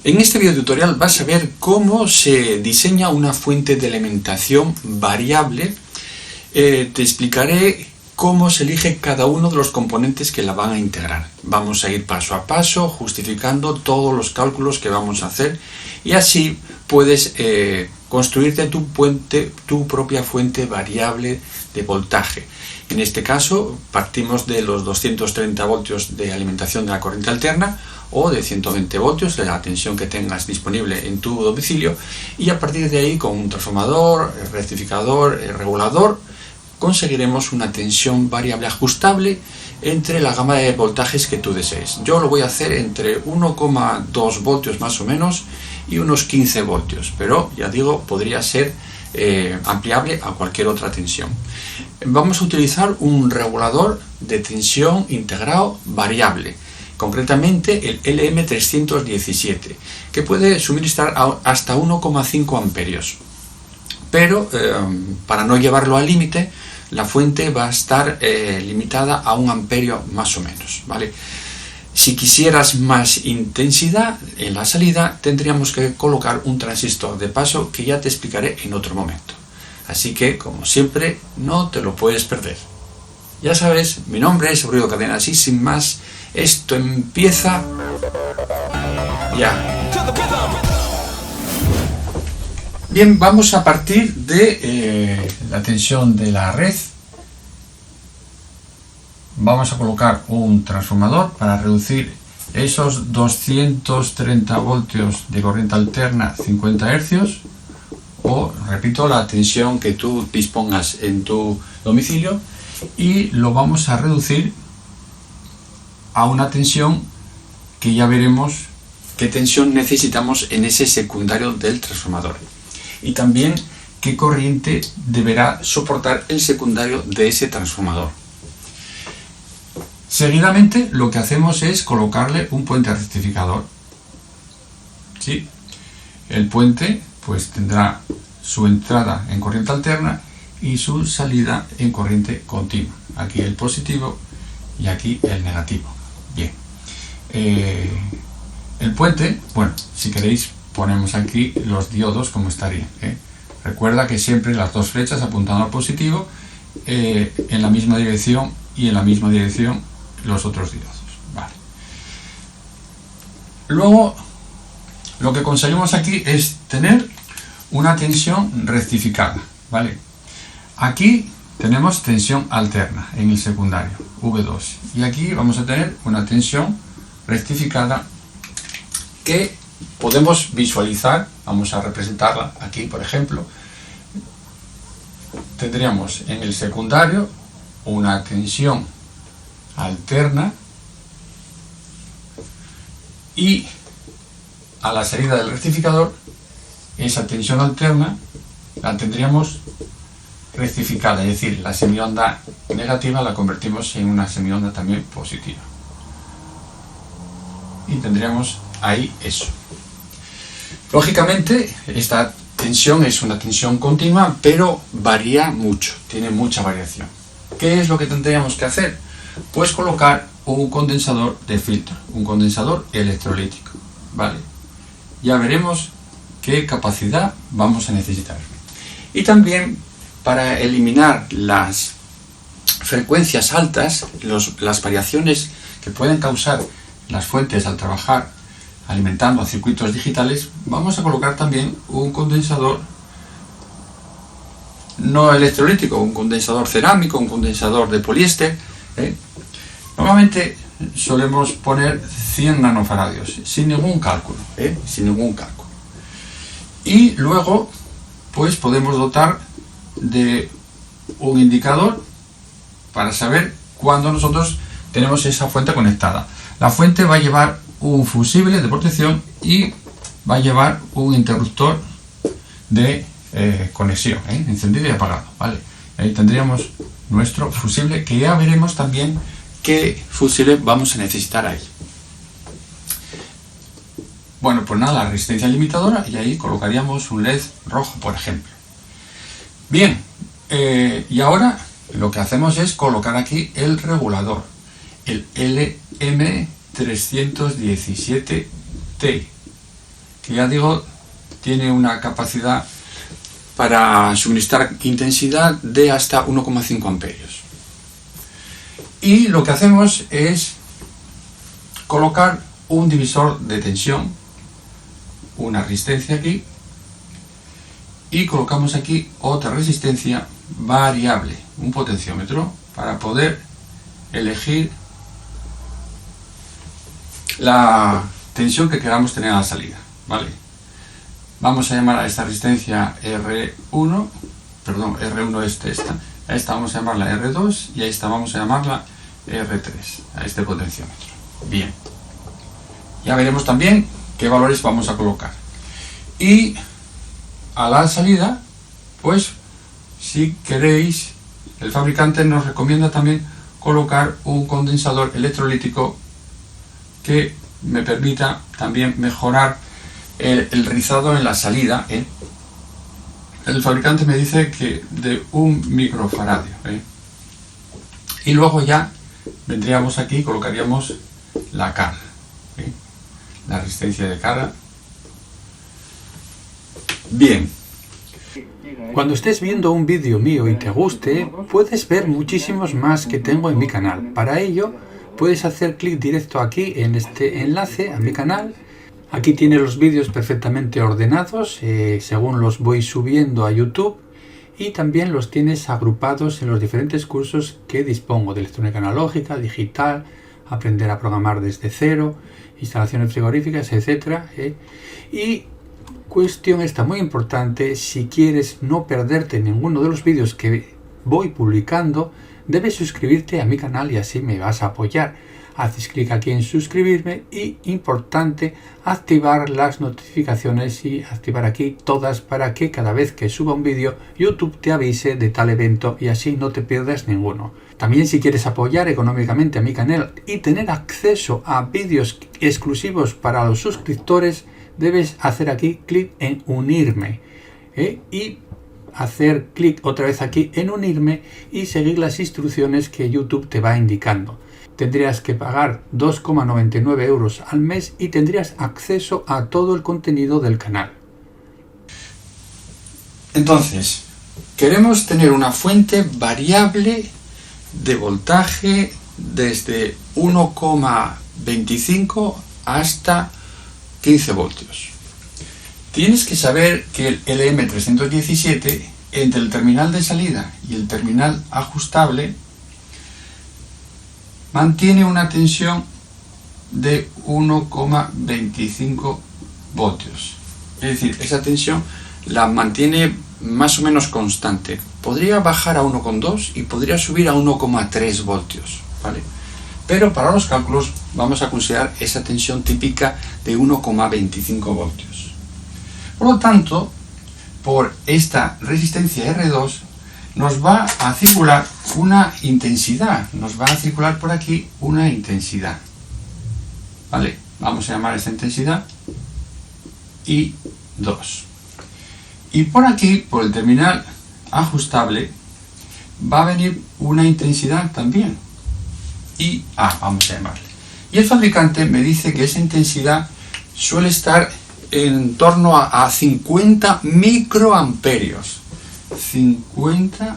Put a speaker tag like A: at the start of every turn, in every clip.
A: En este video tutorial vas a ver cómo se diseña una fuente de alimentación variable. Te explicaré cómo se elige cada uno de los componentes que la van a integrar. Vamos a ir paso a paso justificando todos los cálculos que vamos a hacer y así puedes construirte tu propia fuente variable de voltaje. En este caso partimos de los 230 voltios de alimentación de la corriente alterna o de 120 voltios de la tensión que tengas disponible en tu domicilio, y a partir de ahí con un transformador, rectificador, regulador conseguiremos una tensión variable ajustable entre la gama de voltajes que tú desees. Yo lo voy a hacer entre 1,2 voltios más o menos y unos 15 voltios, pero ya digo, podría ser ampliable a cualquier otra tensión. Vamos a utilizar un regulador de tensión integrado variable, concretamente el LM317, que puede suministrar hasta 1,5 amperios. Pero para no llevarlo al límite, la fuente va a estar limitada a 1 amperio más o menos, ¿vale? Si quisieras más intensidad en la salida, tendríamos que colocar un transistor de paso que ya te explicaré en otro momento. Así que, como siempre, no te lo puedes perder. Ya sabes, mi nombre es Ruido Cadenas y sin más, esto empieza ya. Bien, vamos a partir de la tensión de la red. Vamos a colocar un transformador para reducir esos 230 voltios de corriente alterna 50 Hz, o, repito, la tensión que tú dispongas en tu domicilio, y lo vamos a reducir a una tensión que ya veremos qué tensión necesitamos en ese secundario del transformador, y también qué corriente deberá soportar el secundario de ese transformador. Seguidamente lo que hacemos es colocarle un puente rectificador. ¿Sí? El puente pues tendrá su entrada en corriente alterna y su salida en corriente continua. Aquí el positivo y aquí el negativo. Bien. El puente, bueno, si queréis ponemos aquí los diodos como estarían. Recuerda que siempre las dos flechas apuntando al positivo, en la misma dirección, y en la misma dirección los otros diodos. Vale. Luego lo que conseguimos aquí es tener una tensión rectificada, ¿vale? Aquí tenemos tensión alterna en el secundario, V2, y aquí vamos a tener una tensión rectificada que podemos visualizar. Vamos a representarla aquí, por ejemplo. Tendríamos en el secundario una tensión alterna y a la salida del rectificador esa tensión alterna la tendríamos rectificada, es decir, la semionda negativa la convertimos en una semionda también positiva y tendríamos ahí eso. Lógicamente esta tensión es una tensión continua, pero varía mucho, tiene mucha variación. ¿Qué es lo que tendríamos que hacer? Pues colocar un condensador de filtro, un condensador electrolítico, ¿vale? Ya veremos qué capacidad vamos a necesitar. Y también para eliminar las frecuencias altas, las variaciones que pueden causar las fuentes al trabajar alimentando a circuitos digitales, vamos a colocar también un condensador no electrolítico, un condensador cerámico, un condensador de poliéster. Normalmente solemos poner 100 nanofaradios sin ningún cálculo, sin ningún cálculo. Y luego pues podemos dotar de un indicador para saber cuándo nosotros tenemos esa fuente conectada. La fuente va a llevar un fusible de protección y va a llevar un interruptor de conexión, encendido y apagado, ¿vale? Ahí tendríamos nuestro fusible, que ya veremos también qué fusible vamos a necesitar ahí. Bueno, pues nada, la resistencia limitadora, y ahí colocaríamos un LED rojo, por ejemplo. Bien, y ahora lo que hacemos es colocar aquí el regulador, el LM317T. que ya digo, tiene una capacidad para suministrar intensidad de hasta 1,5 amperios. Y lo que hacemos es colocar un divisor de tensión, una resistencia aquí, y colocamos aquí otra resistencia variable, un potenciómetro, para poder elegir la tensión que queramos tener a la salida, ¿vale? Vamos a llamar a esta resistencia R1, perdón, R1 es esta, a esta vamos a llamarla R2 y a esta vamos a llamarla R3, a este potenciómetro. Bien, ya veremos también qué valores vamos a colocar. Y a la salida, pues, si queréis, el fabricante nos recomienda también colocar un condensador electrolítico que me permita también mejorar el rizado en la salida, ¿eh? El fabricante me dice que de 1 microfaradio, ¿eh? Y luego ya vendríamos aquí y colocaríamos la carga, ¿eh? La resistencia de carga. Bien.
B: Cuando estés viendo un vídeo mío y te guste, puedes ver muchísimos más que tengo en mi canal. Para ello, puedes hacer clic directo aquí en este enlace a mi canal. Aquí tienes los vídeos perfectamente ordenados, según los voy subiendo a YouTube, y también los tienes agrupados en los diferentes cursos que dispongo de electrónica analógica, digital, aprender a programar desde cero, instalaciones frigoríficas, etc. Y cuestión esta muy importante: si quieres no perderte ninguno de los vídeos que voy publicando, debes suscribirte a mi canal y así me vas a apoyar. Haces clic aquí en suscribirme y, importante, activar las notificaciones y activar aquí todas para que cada vez que suba un vídeo YouTube te avise de tal evento y así no te pierdas ninguno. También, si quieres apoyar económicamente a mi canal y tener acceso a vídeos exclusivos para los suscriptores, debes hacer aquí clic en unirme, y hacer clic otra vez aquí en unirme y seguir las instrucciones que YouTube te va indicando. Tendrías que pagar 2,99 euros al mes y tendrías acceso a todo el contenido del canal.
A: Entonces, queremos tener una fuente variable de voltaje desde 1,25 hasta 15 voltios. Tienes que saber que el LM317, entre el terminal de salida y el terminal ajustable, mantiene una tensión de 1,25 voltios. Es decir, esa tensión la mantiene más o menos constante. Podría bajar a 1,2 y podría subir a 1,3 voltios, ¿vale? Pero para los cálculos vamos a considerar esa tensión típica de 1,25 voltios. Por lo tanto, por esta resistencia R2 nos va a circular una intensidad, nos va a circular por aquí una intensidad, ¿vale? Vamos a llamar a esta intensidad I2. Y por aquí, por el terminal ajustable, va a venir una intensidad también, IA, vamos a llamarle. Y el fabricante me dice que esa intensidad suele estar en torno a 50 microamperios. 50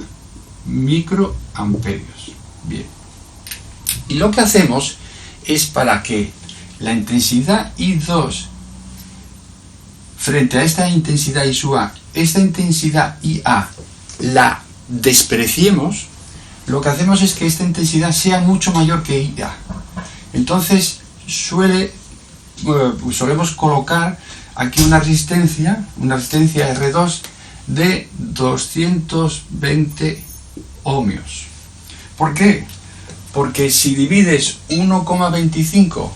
A: microamperios. Bien. Y lo que hacemos es, para que la intensidad I2 frente a esta intensidad I sub A, esta intensidad IA la despreciemos, lo que hacemos es que esta intensidad sea mucho mayor que IA. Entonces solemos colocar aquí una resistencia R2 de 220 ohmios. ¿Por qué? Porque si divides 1,25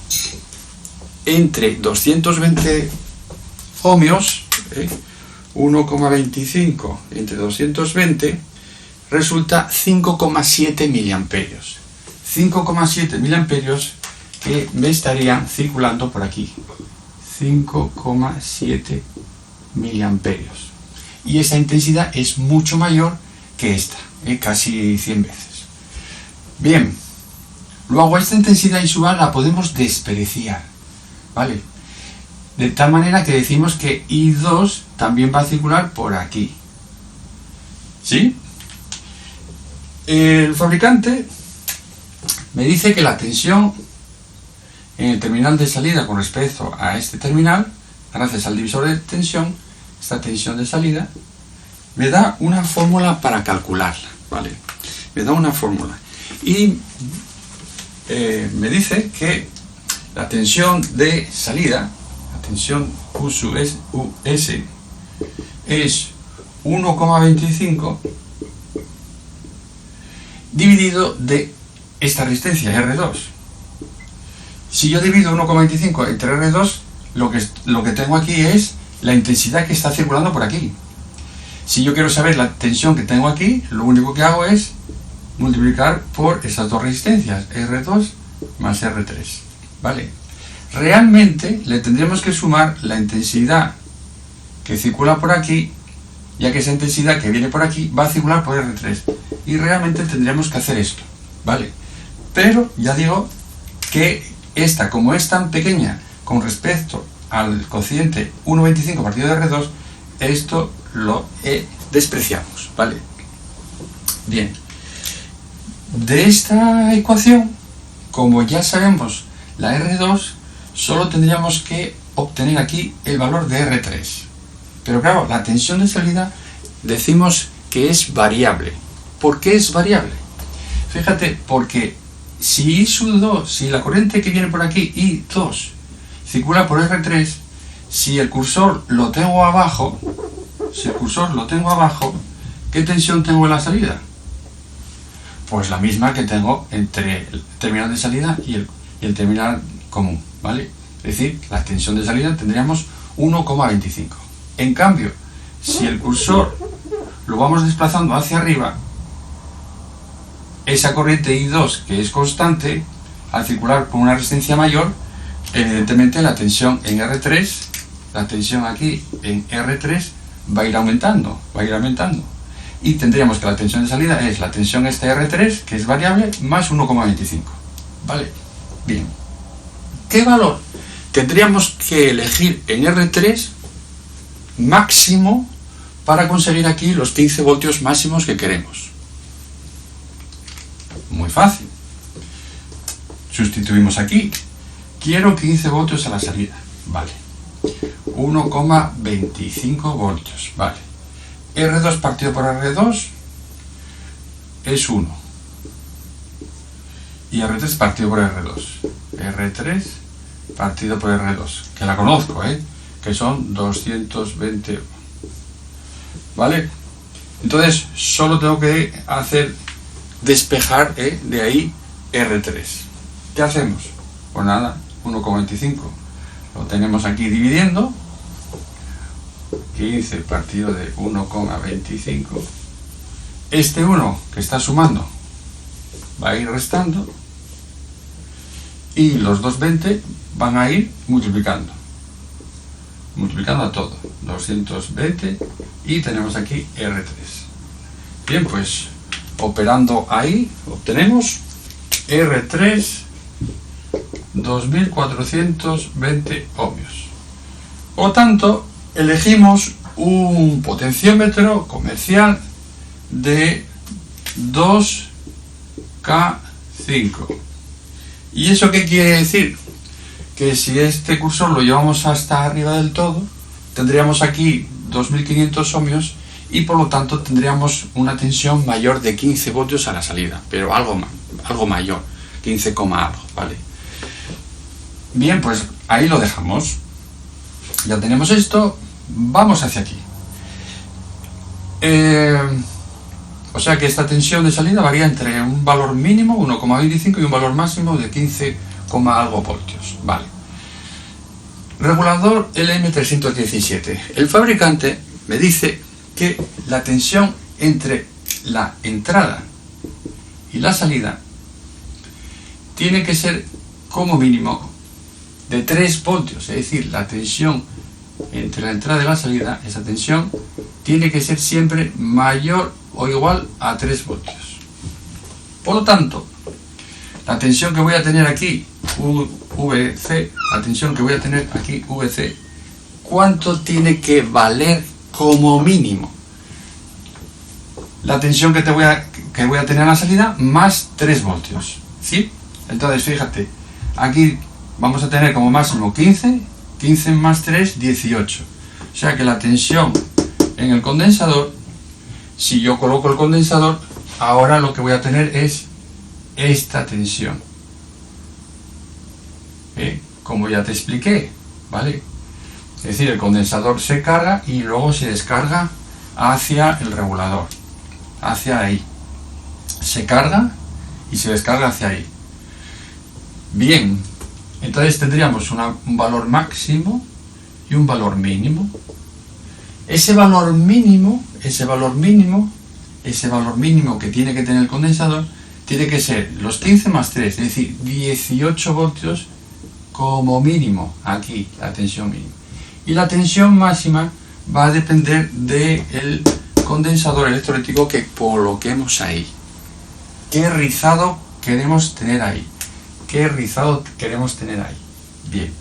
A: entre 220 ohmios, 1,25 entre 220 resulta 5,7 miliamperios. 5,7 miliamperios que me estarían circulando por aquí. 5,7 miliamperios. Y esa intensidad es mucho mayor que esta, casi 100 veces. Bien, luego esta intensidad I sub A la podemos despreciar, ¿vale? De tal manera que decimos que I2 también va a circular por aquí. ¿Sí? El fabricante me dice que la tensión en el terminal de salida con respecto a este terminal, gracias al divisor de tensión, esta tensión de salida, me da una fórmula para calcularla, ¿vale? Me da una fórmula. Y me dice que la tensión de salida, la tensión US es 1,25 dividido de esta resistencia R2. Si yo divido 1,25 entre R2, lo que tengo aquí es la intensidad que está circulando por aquí. Si yo quiero saber la tensión que tengo aquí, lo único que hago es multiplicar por estas dos resistencias, R2 más R3, ¿vale? Realmente le tendremos que sumar la intensidad que circula por aquí, ya que esa intensidad que viene por aquí va a circular por R3. Y realmente tendremos que hacer esto, ¿vale? Pero ya digo que esta, como es tan pequeña con respecto al cociente 1,25 partido de R2, esto lo despreciamos, ¿vale? Bien. De esta ecuación, como ya sabemos la R2, solo tendríamos que obtener aquí el valor de R3. Pero claro, la tensión de salida decimos que es variable. ¿Por qué es variable? Fíjate, porque si I2, si la corriente que viene por aquí, I2, circula por R3, si el cursor lo tengo abajo, ¿qué tensión tengo en la salida? Pues la misma que tengo entre el terminal de salida y el terminal común, ¿vale? Es decir, la tensión de salida tendríamos 1,25. En cambio, si el cursor lo vamos desplazando hacia arriba, esa corriente I2, que es constante, al circular por una resistencia mayor, evidentemente la tensión en R3, la tensión aquí en R3 va a ir aumentando, y tendríamos que la tensión de salida es la tensión esta R3, que es variable, más 1,25, ¿vale? Bien. ¿Qué valor tendríamos que elegir en R3 máximo para conseguir aquí los 15 voltios máximos que queremos? Muy fácil. Sustituimos aquí. Quiero 15 voltios a la salida. Vale. 1,25 voltios. Vale. R2 partido por R2 es 1. Y R3 partido por R2. R3 partido por R2. Que la conozco, que son 220. ¿Vale? Entonces, solo tengo que despejar de ahí R3. ¿Qué hacemos? Pues nada, 1,25. Lo tenemos aquí dividiendo. 15 partido de 1,25. Este 1 que está sumando va a ir restando. Y los 220 van a ir multiplicando a todo. 220 y tenemos aquí R3. Bien, pues operando ahí obtenemos R3 2420 ohmios. Por lo tanto, elegimos un potenciómetro comercial de 2K5. ¿Y eso qué quiere decir? Que si este cursor lo llevamos hasta arriba del todo, tendríamos aquí 2500 ohmios y por lo tanto tendríamos una tensión mayor de 15 voltios a la salida, pero algo mayor, 15, algo, ¿vale? Bien, pues ahí lo dejamos. Ya tenemos esto, vamos hacia aquí. O sea que esta tensión de salida varía entre un valor mínimo, 1,25, y un valor máximo de 15, algo voltios. Vale. Regulador LM317. El fabricante me dice que la tensión entre la entrada y la salida tiene que ser como mínimo de 3 voltios. Es decir, la tensión entre la entrada y la salida, esa tensión tiene que ser siempre mayor o igual a 3 voltios. Por lo tanto, la tensión que voy a tener aquí, VC, la tensión que voy a tener aquí, VC, ¿cuánto tiene que valer como mínimo? La tensión que voy a tener a la salida más 3 voltios, ¿sí? Entonces, fíjate, aquí vamos a tener como máximo 15, 15 más 3, 18. O sea que la tensión en el condensador, si yo coloco el condensador, ahora lo que voy a tener es esta tensión. Como ya te expliqué, ¿vale? Es decir, el condensador se carga y luego se descarga hacia el regulador, hacia ahí. Se carga y se descarga hacia ahí. Bien, entonces tendríamos un valor máximo y un valor mínimo. Ese valor mínimo que tiene que tener el condensador tiene que ser los 15 más 3, es decir, 18 voltios como mínimo, aquí la tensión mínima. Y la tensión máxima va a depender del condensador electrolítico que coloquemos ahí. ¿Qué rizado queremos tener ahí? Bien.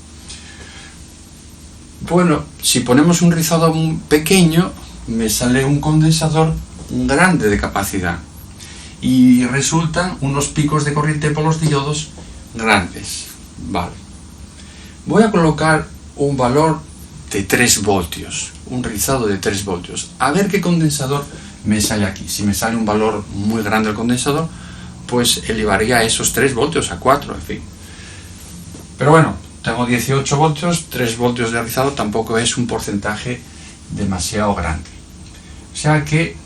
A: Bueno, si ponemos un rizado pequeño, me sale un condensador grande de capacidad. Y resultan unos picos de corriente por los diodos grandes. Vale. Voy a colocar un valor de 3 voltios, un rizado de 3 voltios. A ver qué condensador me sale aquí. Si me sale un valor muy grande el condensador, pues elevaría esos 3 voltios a 4, en fin. Pero bueno, tengo 18 voltios, 3 voltios de rizado tampoco es un porcentaje demasiado grande. O sea que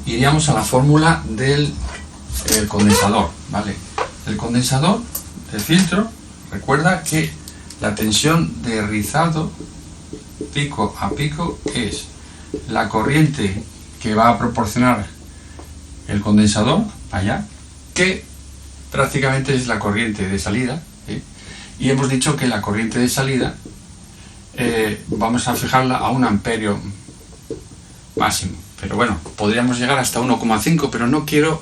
A: iríamos a la fórmula del condensador, ¿vale? El condensador, el filtro, recuerda que la tensión de rizado pico a pico es la corriente que va a proporcionar el condensador allá, que prácticamente es la corriente de salida, ¿sí? Y hemos dicho que la corriente de salida vamos a fijarla a 1 amperio máximo, pero bueno, podríamos llegar hasta 1,5, pero no quiero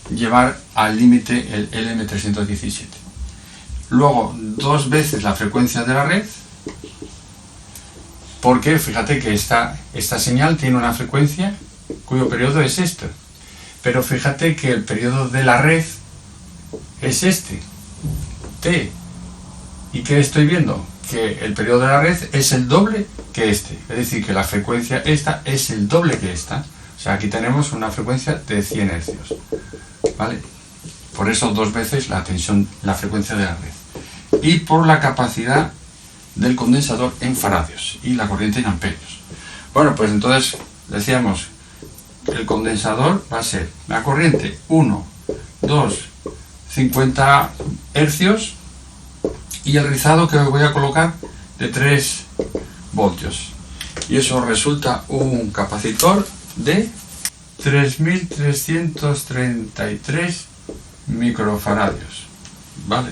A: llevar al límite el LM317. Luego, 2 veces la frecuencia de la red, porque fíjate que esta señal tiene una frecuencia cuyo periodo es este, pero fíjate que el periodo de la red es este, T. ¿Y qué estoy viendo? Que el periodo de la red es el doble que este, es decir, que la frecuencia esta es el doble que esta. O sea, aquí tenemos una frecuencia de 100 hercios, ¿vale? Por eso 2 veces la frecuencia de la red. Y por la capacidad del condensador en faradios y la corriente en amperios. Bueno, pues entonces decíamos, el condensador va a ser la corriente 1, 2, 50 hercios y el rizado que voy a colocar de 3 voltios. Y eso resulta un capacitor de 3333 microfaradios, ¿vale?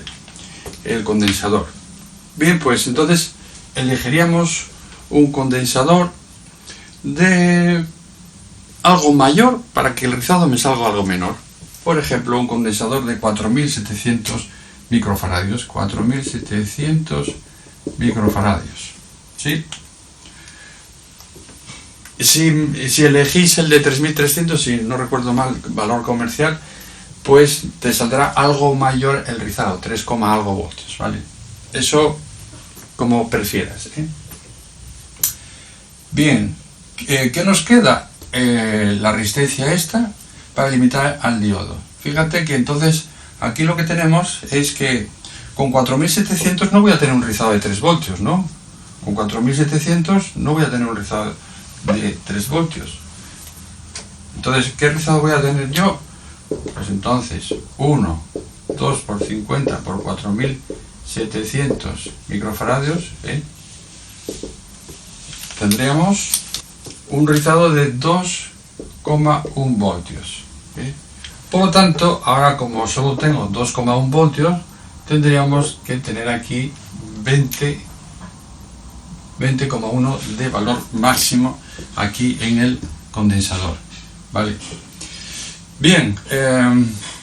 A: El condensador. Bien, pues entonces elegiríamos un condensador de algo mayor para que el rizado me salga algo menor. Por ejemplo, un condensador de 4700 microfaradios. 4700 microfaradios. ¿Sí? Si elegís el de 3300, si no recuerdo mal, valor comercial, pues te saldrá algo mayor el rizado, 3, algo voltios, ¿vale? Eso como prefieras, ¿eh? Bien, ¿qué nos queda? La resistencia esta para limitar al diodo. Fíjate que entonces aquí lo que tenemos es que con 4700 no voy a tener un rizado de 3 voltios, ¿no? Con 4700 no voy a tener un rizado de 3 voltios. Entonces, ¿qué rizado voy a tener yo? Pues entonces 1, 2 por 50 por 4700 microfaradios, ¿eh? Tendríamos un rizado de 2,1 voltios, ¿eh? Por lo tanto, ahora como solo tengo 2,1 voltios, tendríamos que tener aquí 20,1 de valor máximo aquí en el condensador, ¿vale? Bien,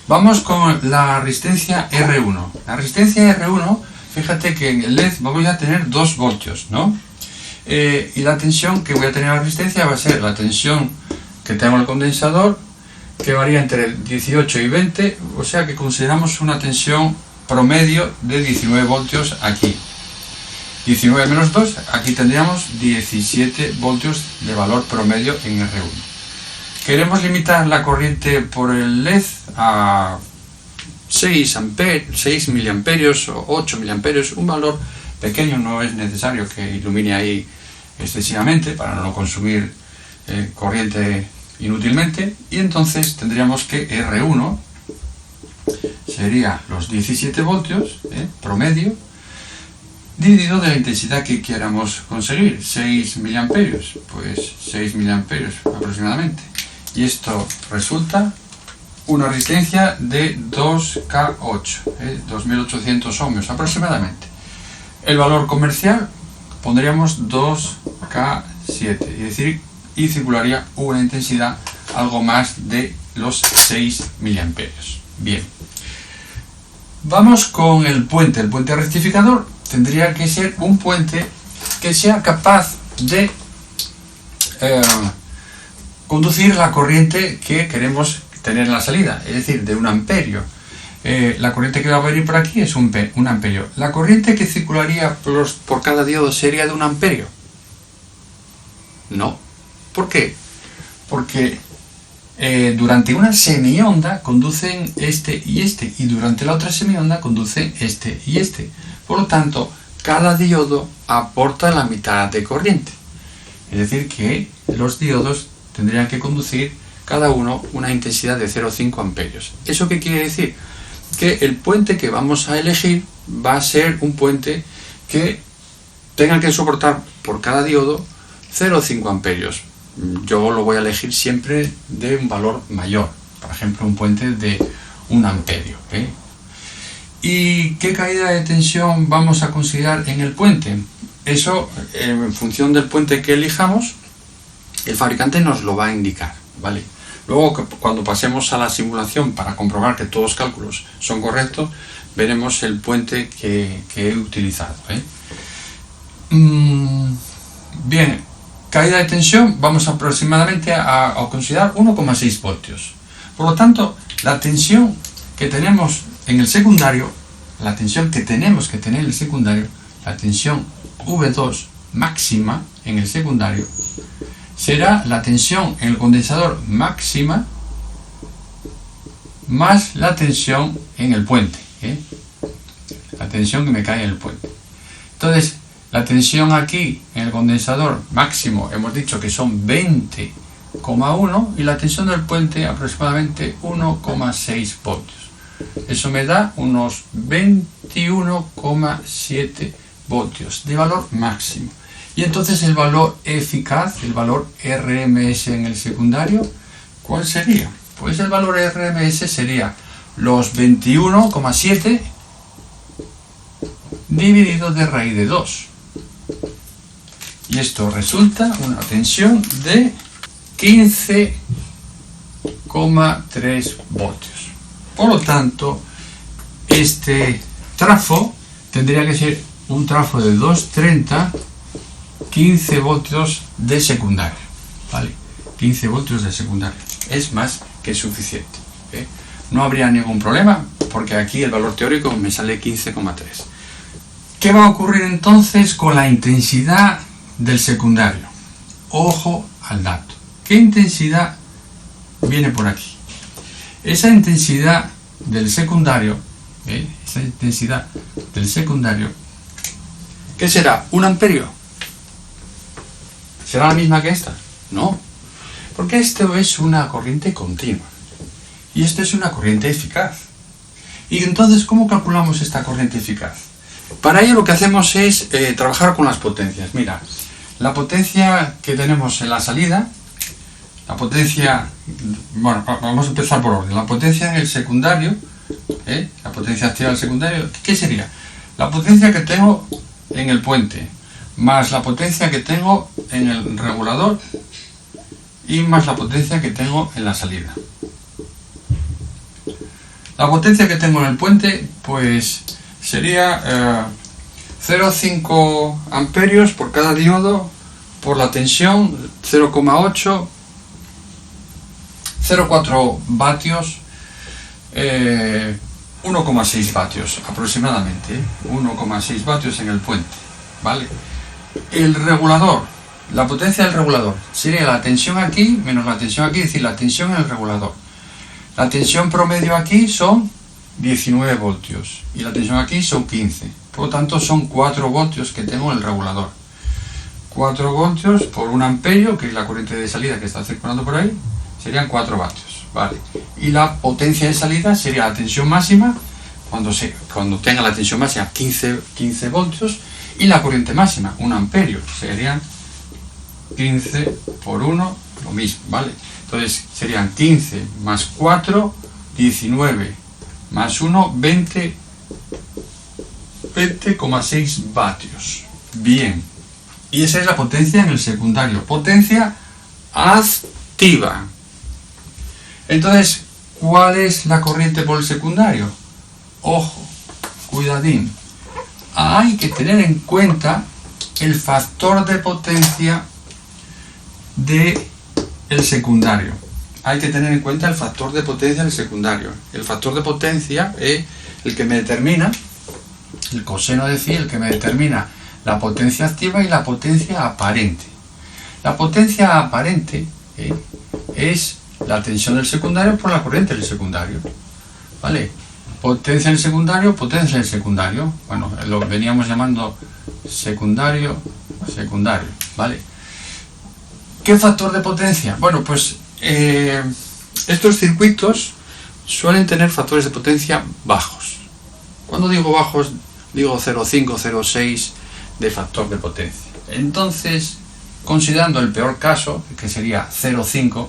A: vamos con la resistencia R1. La resistencia R1 fíjate que en el LED voy a tener 2 voltios, ¿no? Y la tensión que voy a tener a la resistencia va a ser la tensión que tengo en el condensador, que varía entre 18 y 20, o sea que consideramos una tensión promedio de 19 voltios aquí. 19 menos 2, aquí tendríamos 17 voltios de valor promedio en R1. Queremos limitar la corriente por el LED a 6 miliamperios o 8 miliamperios, un valor pequeño, no es necesario que ilumine ahí excesivamente para no consumir corriente inútilmente, y entonces tendríamos que R1 sería los 17 voltios promedio dividido de la intensidad que queramos conseguir, 6 miliamperios, pues 6 miliamperios aproximadamente, y esto resulta una resistencia de 2K8, 2800 ohmios aproximadamente. El valor comercial pondríamos 2K7, es decir, y circularía una intensidad algo más de los 6 miliamperios. Bien, vamos con el puente. El puente rectificador tendría que ser un puente que sea capaz de conducir la corriente que queremos tener en la salida, es decir, de 1 amperio. La corriente que va a venir por aquí es 1 amperio. La corriente que circularía por cada diodo sería de 1 amperio. No. ¿Por qué? Porque durante una semionda conducen este, y durante la otra semionda conducen este y este. Por lo tanto, cada diodo aporta la mitad de corriente. Es decir, que los diodos tendrían que conducir cada uno una intensidad de 0,5 amperios. ¿Eso qué quiere decir? Que el puente que vamos a elegir va a ser un puente que tenga que soportar por cada diodo 0,5 amperios. Yo lo voy a elegir siempre de un valor mayor, por ejemplo un puente de 1 amperio. ¿Y qué caída de tensión vamos a considerar en el puente? Eso, en función del puente que elijamos, el fabricante nos lo va a indicar, ¿vale? Luego, cuando pasemos a la simulación para comprobar que todos los cálculos son correctos, veremos el puente que he utilizado. Bien, caída de tensión vamos aproximadamente a considerar 1,6 voltios. Por lo tanto, la tensión que tenemos en el secundario, la tensión que tenemos que tener en el secundario, la tensión V2 máxima en el secundario, será la tensión en el condensador máxima más la tensión en el puente, la tensión que me cae en el puente. Entonces, la tensión aquí en el condensador máximo hemos dicho que son 20,1 y la tensión del puente aproximadamente 1,6 voltios. Eso me da unos 21,7 voltios de valor máximo. Y entonces el valor eficaz, el valor RMS en el secundario, ¿cuál sería? Pues el valor RMS sería los 21,7 dividido de raíz de 2. Y esto resulta una tensión de 15,3 voltios. Por lo tanto, este trafo tendría que ser un trafo de 230, 15 voltios de secundario, ¿vale? 15 voltios de secundario. Es más que suficiente. No habría ningún problema, porque aquí el valor teórico me sale 15,3. ¿Qué va a ocurrir entonces con la intensidad del secundario? Ojo al dato. ¿Qué intensidad viene por aquí? Esa intensidad del secundario, ¿qué será? ¿1 amperio? ¿Será la misma que esta? No, porque esto es una corriente continua y esto es una corriente eficaz. Y entonces, ¿cómo calculamos esta corriente eficaz? Para ello lo que hacemos es trabajar con las potencias. Mira, la potencia que tenemos en la salida, la potencia, bueno, vamos a empezar por orden. La potencia en el secundario, la potencia activa del secundario, ¿qué sería? La potencia que tengo en el puente, más la potencia que tengo en el regulador y más la potencia que tengo en la salida. La potencia que tengo en el puente, pues sería 0,5 amperios por cada diodo por la tensión 0,8, 0,4 vatios, 1,6 vatios aproximadamente, 1,6 vatios en el puente, ¿vale? El regulador, la potencia del regulador sería la tensión aquí menos la tensión aquí, es decir, la tensión en el regulador. La tensión promedio aquí son 19 voltios y la tensión aquí son 15, por lo tanto son 4 voltios que tengo en el regulador. 4 voltios por 1 amperio, que es la corriente de salida que está circulando por ahí, serían 4 vatios, ¿vale? Y la potencia de salida sería la tensión máxima, cuando tenga la tensión máxima 15 voltios, y la corriente máxima, 1 amperio, serían 15 por 1, lo mismo, ¿vale? Entonces serían 15 más 4, 19, más 1, 20,6 vatios. Bien. Y esa es la potencia en el secundario. Potencia activa. Entonces, ¿cuál es la corriente por el secundario? Ojo, cuidadín. Hay que tener en cuenta el factor de potencia del secundario. Hay que tener en cuenta el factor de potencia del secundario. El factor de potencia es el que me determina, el coseno de phi, el que me determina la potencia activa y la potencia aparente. La potencia aparente es la tensión del secundario por la corriente del secundario, ¿vale? Potencia en el secundario, potencia en el secundario. Bueno, lo veníamos llamando secundario, ¿vale? ¿Qué factor de potencia? Bueno, pues estos circuitos suelen tener factores de potencia bajos. Cuando digo bajos, digo 0,5, 0,6 de factor de potencia. Entonces, considerando el peor caso, que sería 0,5,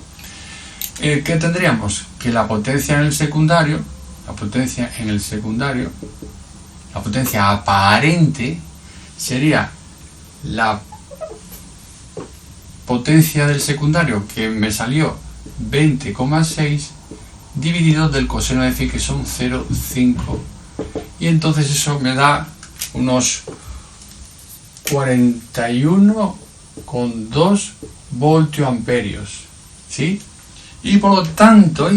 A: ¿qué tendríamos? Que la potencia en el secundario, la potencia aparente, sería la potencia del secundario, que me salió 20,6, dividido del coseno de phi, que son 0,5, y entonces eso me da unos 41,2 voltioamperios, ¿sí? Y por lo tanto,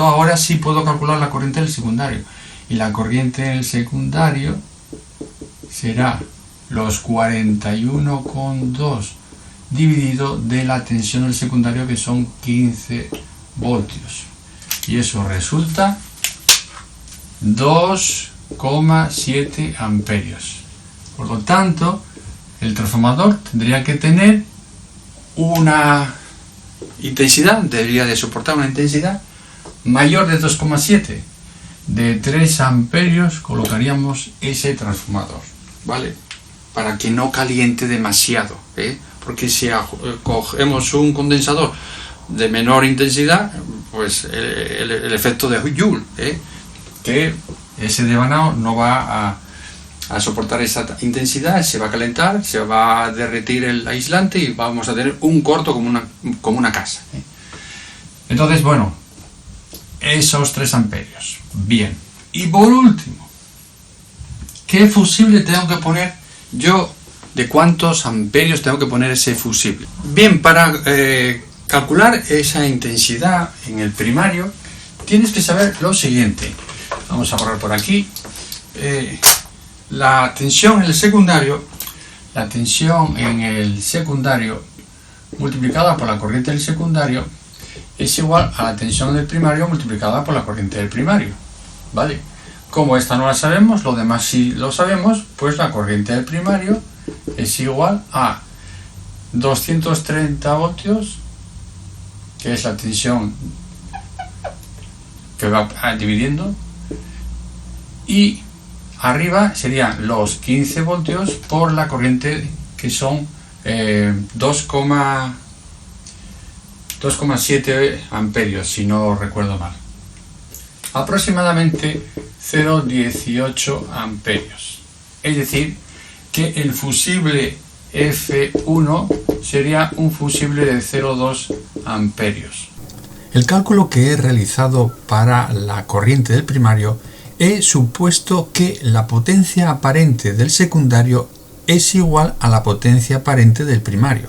A: ahora sí puedo calcular la corriente del secundario. Y la corriente del secundario será los 41,2 dividido de la tensión del secundario, que son 15 voltios. Y eso resulta 2,7 amperios. Por lo tanto, el transformador tendría que tener una intensidad, debería de soportar una intensidad mayor de 2,7. De 3 amperios colocaríamos ese transformador, ¿vale? Para que no caliente demasiado, porque si cogemos un condensador de menor intensidad, pues el efecto de Joule, que ese devanado no va a soportar esa intensidad, se va a calentar, se va a derretir el aislante y vamos a tener un corto como una casa. Entonces, bueno, esos 3 amperios. Bien. Y por último, ¿qué fusible tengo que poner yo? ¿De cuántos amperios tengo que poner ese fusible? Bien, para calcular esa intensidad en el primario, tienes que saber lo siguiente. Vamos a borrar por aquí. La tensión en el secundario multiplicada por la corriente del secundario es igual a la tensión del primario multiplicada por la corriente del primario, ¿vale? Como esta no la sabemos, lo demás sí lo sabemos, pues la corriente del primario es igual a 230 voltios, que es la tensión que va dividiendo, y arriba serían los 15 voltios por la corriente, que son 2,7 amperios, si no recuerdo mal. Aproximadamente 0,18 amperios. Es decir, que el fusible F1 sería un fusible de 0,2 amperios.
B: El cálculo que he realizado para la corriente del primario he supuesto que la potencia aparente del secundario es igual a la potencia aparente del primario.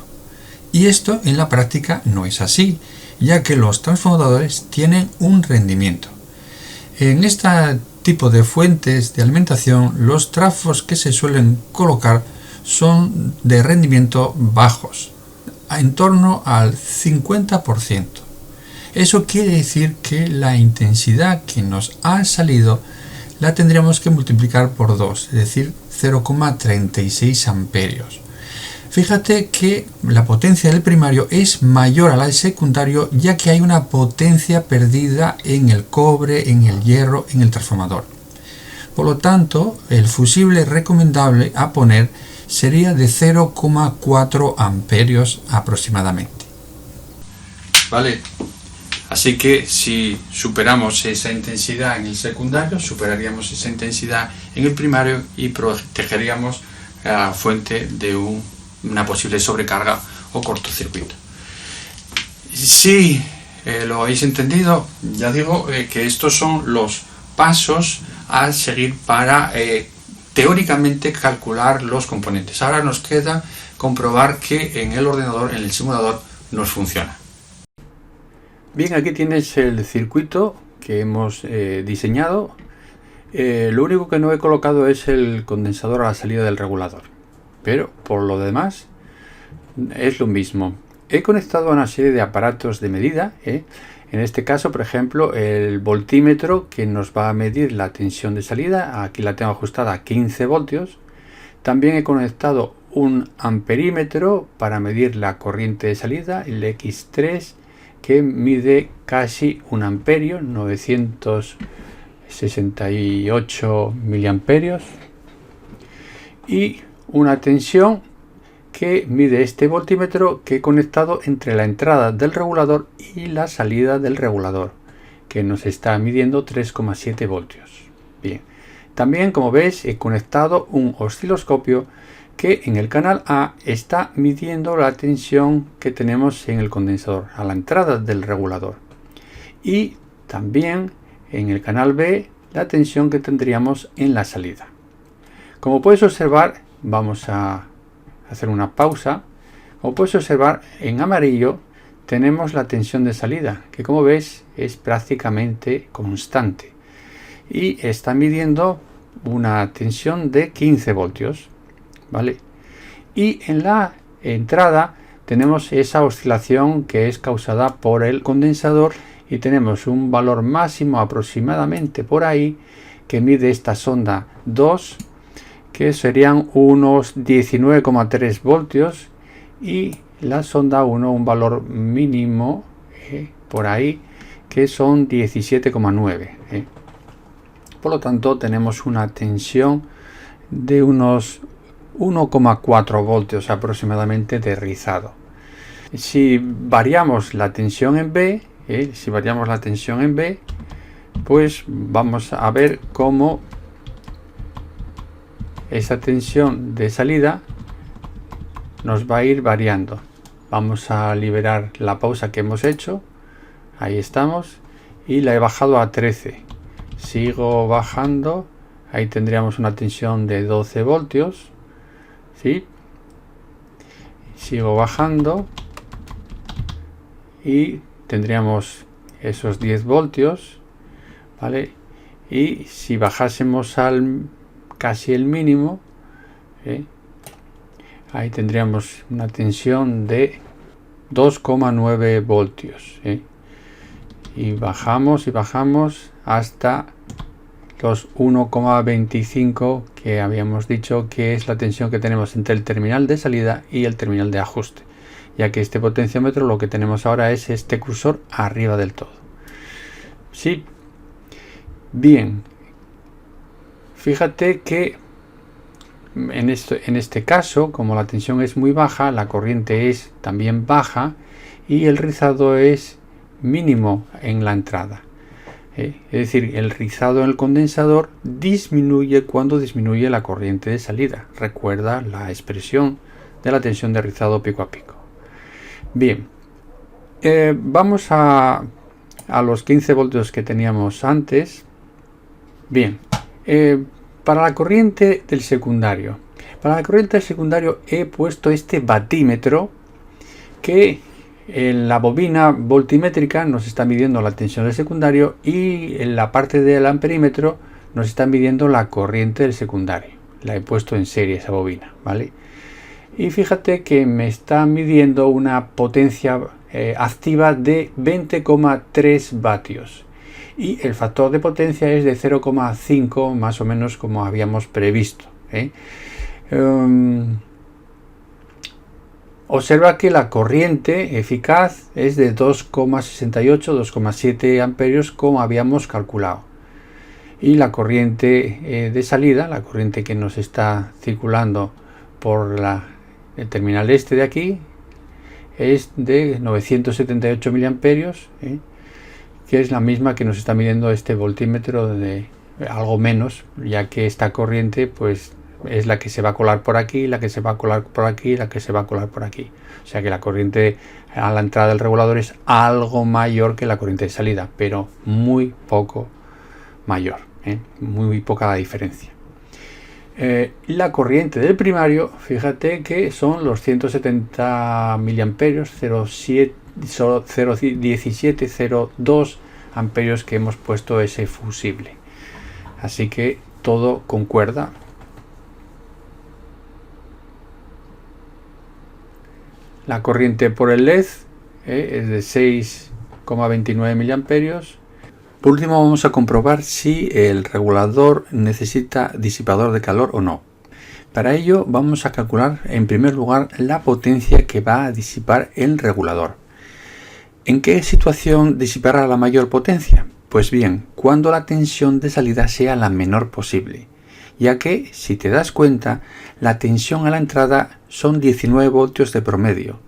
B: Y esto en la práctica no es así, ya que los transformadores tienen un rendimiento. En este tipo de fuentes de alimentación, los trafos que se suelen colocar son de rendimiento bajos, en torno al 50%. Eso quiere decir que la intensidad que nos ha salido la tendríamos que multiplicar por 2, es decir, 0,36 amperios. Fíjate que la potencia del primario es mayor a la del secundario, ya que hay una potencia perdida en el cobre, en el hierro, en el transformador. Por lo tanto, el fusible recomendable a poner sería de 0,4 amperios aproximadamente.
A: Vale, así que si superamos esa intensidad en el secundario, superaríamos esa intensidad en el primario y protegeríamos a la fuente de una posible sobrecarga o cortocircuito. Si lo habéis entendido, ya digo que estos son los pasos a seguir para teóricamente calcular los componentes. Ahora nos queda comprobar que en el ordenador, en el simulador, nos funciona.
B: Bien, aquí tienes el circuito que hemos diseñado. Lo único que no he colocado es el condensador a la salida del regulador, pero por lo demás es lo mismo. He conectado a una serie de aparatos de medida, en este caso, por ejemplo, el voltímetro que nos va a medir la tensión de salida. Aquí la tengo ajustada a 15 voltios. También he conectado un amperímetro para medir la corriente de salida, el X3, que mide casi 1 amperio, 968 miliamperios, y una tensión que mide este voltímetro que he conectado entre la entrada del regulador y la salida del regulador, que nos está midiendo 3,7 voltios. Bien, también, como ves, he conectado un osciloscopio que en el canal A está midiendo la tensión que tenemos en el condensador a la entrada del regulador, y también en el canal B la tensión que tendríamos en la salida. Como puedes observar, vamos a hacer una pausa. Como puedes observar, en amarillo tenemos la tensión de salida, que como ves es prácticamente constante y está midiendo una tensión de 15 voltios, ¿vale? Y en la entrada tenemos esa oscilación que es causada por el condensador, y tenemos un valor máximo aproximadamente por ahí que mide esta sonda 2, que serían unos 19,3 voltios, y la sonda 1 un valor mínimo por ahí que son 17,9. Por lo tanto, tenemos una tensión de unos 1,4 voltios aproximadamente de rizado. Si variamos la tensión en B, pues vamos a ver cómo esa tensión de salida nos va a ir variando. Vamos a liberar la pausa que hemos hecho. Ahí estamos, y la he bajado a 13. Sigo bajando. Ahí tendríamos una tensión de 12 voltios. ¿Sí? Sigo bajando y tendríamos esos 10 voltios, ¿vale? Y si bajásemos al casi el mínimo, ahí tendríamos una tensión de 2,9 voltios, y bajamos hasta los 1,25 que habíamos dicho que es la tensión que tenemos entre el terminal de salida y el terminal de ajuste, ya que este potenciómetro lo que tenemos ahora es este cursor arriba del todo. Sí, bien, fíjate que en este caso, como la tensión es muy baja, la corriente es también baja y el rizado es mínimo en la entrada. Es decir, el rizado en el condensador disminuye cuando disminuye la corriente de salida. Recuerda la expresión de la tensión de rizado pico a pico. Bien, vamos a los 15 voltios que teníamos antes. Bien, para la corriente del secundario. Para la corriente del secundario he puesto este batímetro que en la bobina voltimétrica nos está midiendo la tensión del secundario y en la parte del amperímetro nos está midiendo la corriente del secundario. La he puesto en serie esa bobina, ¿vale? Y fíjate que me está midiendo una potencia activa de 20,3 vatios. Y el factor de potencia es de 0,5 más o menos como habíamos previsto. Observa que la corriente eficaz es de 2,68, 2,7 amperios como habíamos calculado. Y la corriente de salida, la corriente que nos está circulando por el terminal este de aquí, es de 978 miliamperios, que es la misma que nos está midiendo este voltímetro de algo menos, ya que esta corriente pues es la que se va a colar por aquí, la que se va a colar por aquí, la que se va a colar por aquí. O sea que la corriente a la entrada del regulador es algo mayor que la corriente de salida, pero muy poco mayor, muy poca la diferencia. La corriente del primario, fíjate que son los 170 miliamperios, 0,1702 amperios que hemos puesto ese fusible. Así que todo concuerda. La corriente por el LED es de 6,29 miliamperios. Por último vamos a comprobar si el regulador necesita disipador de calor o no. Para ello vamos a calcular en primer lugar la potencia que va a disipar el regulador. ¿En qué situación disipará la mayor potencia? Pues bien, cuando la tensión de salida sea la menor posible, ya que, si te das cuenta, la tensión a la entrada son 19 voltios de promedio,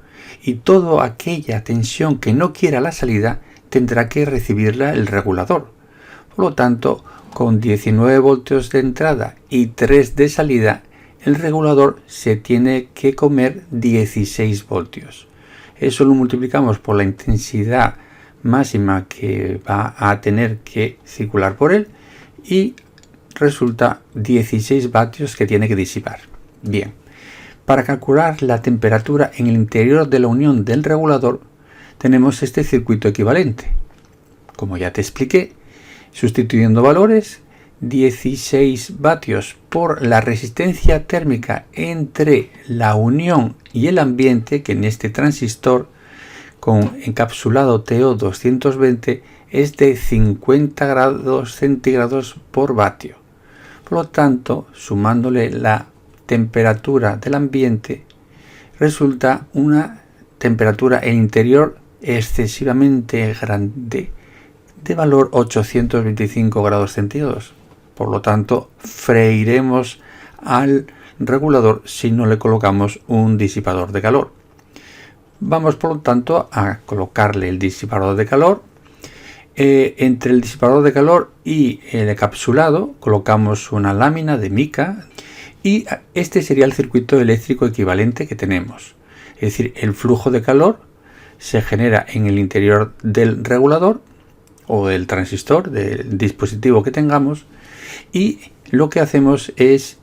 B: y toda aquella tensión que no quiera la salida tendrá que recibirla el regulador. Por lo tanto, con 19 voltios de entrada y 3 de salida, el regulador se tiene que comer 16 voltios. Eso lo multiplicamos por la intensidad máxima que va a tener que circular por él y resulta 16 vatios que tiene que disipar. Bien, para calcular la temperatura en el interior de la unión del regulador tenemos este circuito equivalente. Como ya te expliqué, sustituyendo valores, 16 vatios por la resistencia térmica entre la unión y el ambiente, que en este transistor con encapsulado TO220 es de 50 grados centígrados por vatio. Por lo tanto, sumándole la temperatura del ambiente, resulta una temperatura en interior excesivamente grande, de valor 825 grados centígrados. Por lo tanto, freiremos al regulador si no le colocamos un disipador de calor. Vamos, por lo tanto, a colocarle el disipador de calor. Entre el disipador de calor y el encapsulado colocamos una lámina de mica y este sería el circuito eléctrico equivalente que tenemos. Es decir, el flujo de calor se genera en el interior del regulador o del transistor, del dispositivo que tengamos, y lo que hacemos es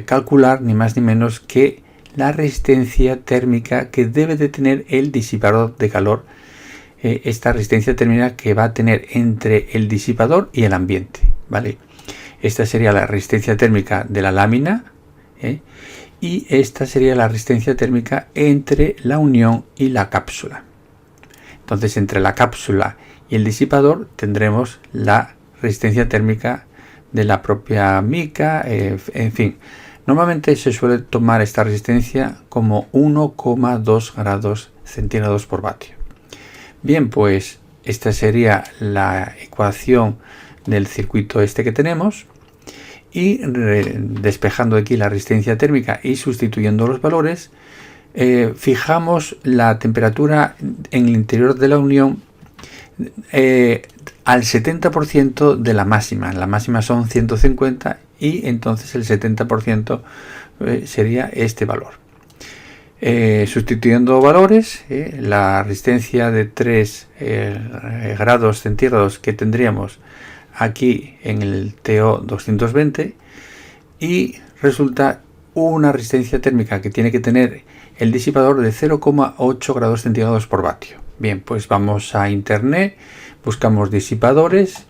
B: calcular ni más ni menos que la resistencia térmica que debe de tener el disipador de calor, esta resistencia térmica que va a tener entre el disipador y el ambiente, ¿vale? Esta sería la resistencia térmica de la lámina, y esta sería la resistencia térmica entre la unión y la cápsula. Entonces, entre la cápsula y el disipador tendremos la resistencia térmica de la propia mica, en fin. Normalmente se suele tomar esta resistencia como 1,2 grados centígrados por vatio. Bien, pues esta sería la ecuación del circuito este que tenemos, y despejando aquí la resistencia térmica y sustituyendo los valores, fijamos la temperatura en el interior de la unión al 70% de la máxima. La máxima son 150 y entonces el 70% sería este valor. Sustituyendo valores, la resistencia de 3 grados centígrados que tendríamos aquí en el TO220 y resulta una resistencia térmica que tiene que tener el disipador de 0,8 grados centígrados por vatio. Bien, pues vamos a internet, buscamos disipadores,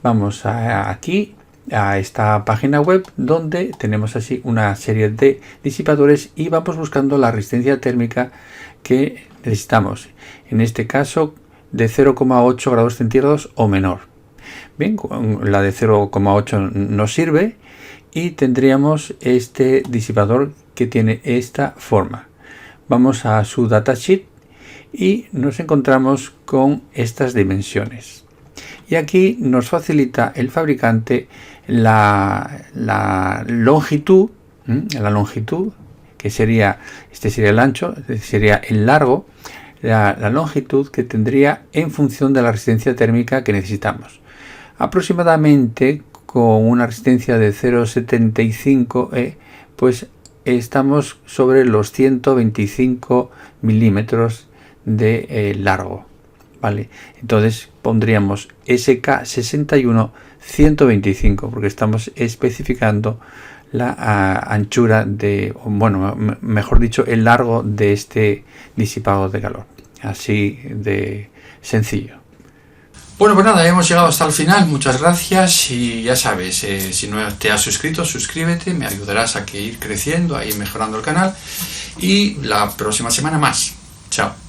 B: vamos aquí a esta página web donde tenemos así una serie de disipadores y vamos buscando la resistencia térmica que necesitamos. En este caso de 0,8 grados centígrados o menor. Bien, la de 0,8 nos sirve y tendríamos este disipador que tiene esta forma. Vamos a su datasheet y nos encontramos con estas dimensiones. Y aquí nos facilita el fabricante la longitud, que sería, este sería el ancho, sería el largo, la longitud que tendría en función de la resistencia térmica que necesitamos. Aproximadamente con una resistencia de 0,75 pues estamos sobre los 125 milímetros de largo, ¿vale? Entonces pondríamos SK61 125 porque estamos especificando la anchura mejor dicho, el largo de este disipador de calor. Así de sencillo.
A: Bueno, pues nada, hemos llegado hasta el final. Muchas gracias y ya sabes, si no te has suscrito, suscríbete, me ayudarás a ir creciendo, a ir mejorando el canal y la próxima semana más. Chao.